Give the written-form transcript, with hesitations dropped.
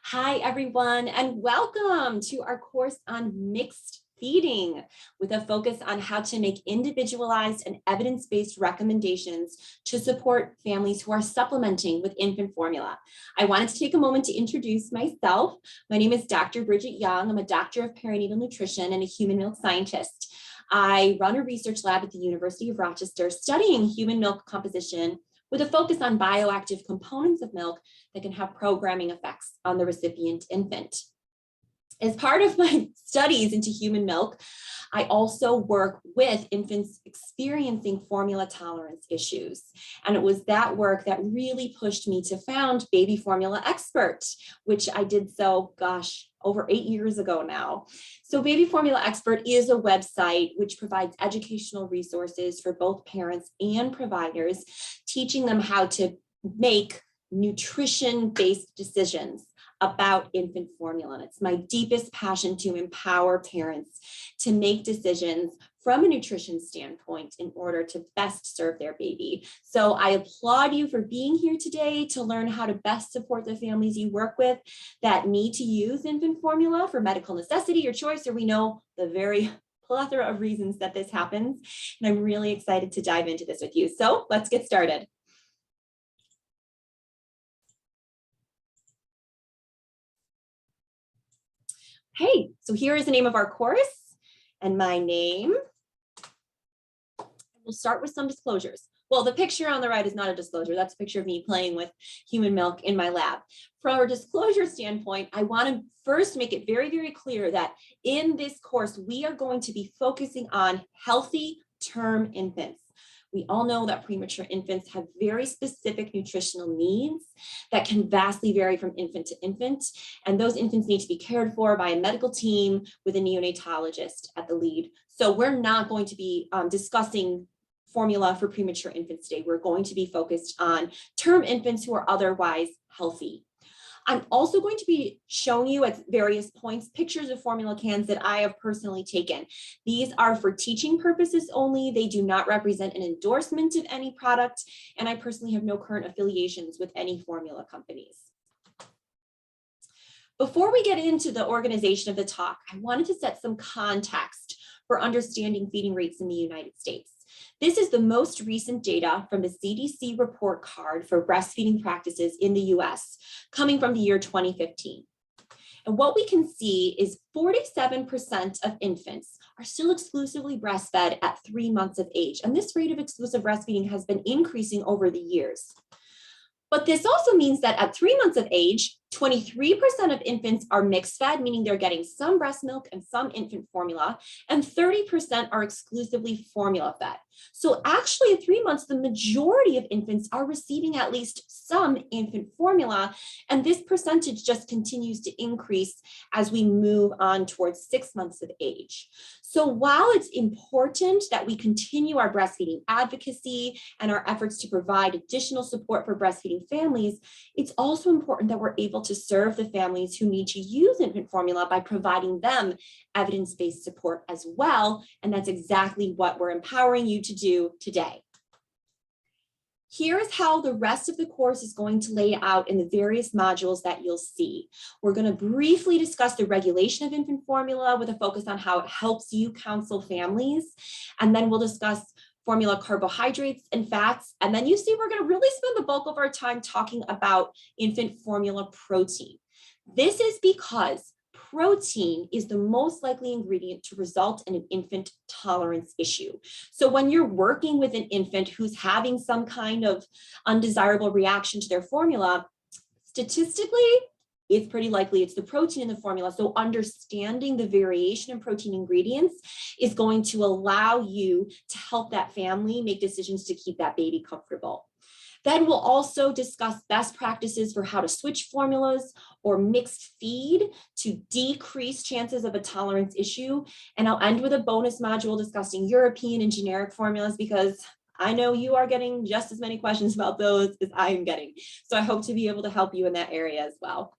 Hi, everyone, and welcome to our course on mixed feeding with a focus on how to make individualized and evidence-based recommendations to support families who are supplementing with infant formula. I wanted to take a moment to introduce myself. My name is Dr. Bridget Young. I'm a doctor of perinatal nutrition and a human milk scientist. I run a research lab at the University of Rochester studying human milk composition with a focus on bioactive components of milk that can have programming effects on the recipient infant. As part of my studies into human milk, I also work with infants experiencing formula tolerance issues. And it was that work that really pushed me to found Baby Formula Expert, which I did so, over 8 years ago now. So Baby Formula Expert is a website which provides educational resources for both parents and providers, teaching them how to make nutrition-based decisions about infant formula. And it's my deepest passion to empower parents to make decisions from a nutrition standpoint in order to best serve their baby. So I applaud you for being here today to learn how to best support the families you work with that need to use infant formula for medical necessity or choice, or we know the very plethora of reasons that this happens. And I'm really excited to dive into this with you. So let's get started. Hey, so here is the name of our course and my name. We'll start with some disclosures. Well, the picture on the right is not a disclosure. That's a picture of me playing with human milk in my lab. From a disclosure standpoint, I want to first make it very, very clear that in this course, we are going to be focusing on healthy term infants. We all know that premature infants have very specific nutritional needs that can vastly vary from infant to infant. And those infants need to be cared for by a medical team with a neonatologist at the lead. So we're not going to be discussing formula for premature infants today. We're going to be focused on term infants who are otherwise healthy. I'm also going to be showing you at various points pictures of formula cans that I have personally taken. These are for teaching purposes only. They do not represent an endorsement of any product, and I personally have no current affiliations with any formula companies. Before we get into the organization of the talk, I wanted to set some context for understanding feeding rates in the United States. This is the most recent data from the CDC report card for breastfeeding practices in the US, coming from the year 2015. And what we can see is 47% of infants are still exclusively breastfed at 3 months of age. And this rate of exclusive breastfeeding has been increasing over the years. But this also means that at 3 months of age, 23% of infants are mixed fed, meaning they're getting some breast milk and some infant formula, and 30% are exclusively formula fed. So actually at 3 months, the majority of infants are receiving at least some infant formula, and this percentage just continues to increase as we move on towards 6 months of age. So while it's important that we continue our breastfeeding advocacy and our efforts to provide additional support for breastfeeding families, it's also important that we're able to serve the families who need to use infant formula by providing them evidence-based support as well. And that's exactly what we're empowering you to do today. Here is how the rest of the course is going to lay out in the various modules that you'll see. We're going to briefly discuss the regulation of infant formula with a focus on how it helps you counsel families. And then we'll discuss formula carbohydrates and fats. And then you see we're going to really spend the bulk of our time talking about infant formula protein. This is because protein is the most likely ingredient to result in an infant tolerance issue. So when you're working with an infant who's having some kind of undesirable reaction to their formula, statistically, it's pretty likely it's the protein in the formula. So understanding the variation in protein ingredients is going to allow you to help that family make decisions to keep that baby comfortable. Then we'll also discuss best practices for how to switch formulas or mixed feed to decrease chances of a tolerance issue. And I'll end with a bonus module discussing European and generic formulas because I know you are getting just as many questions about those as I am getting. So I hope to be able to help you in that area as well.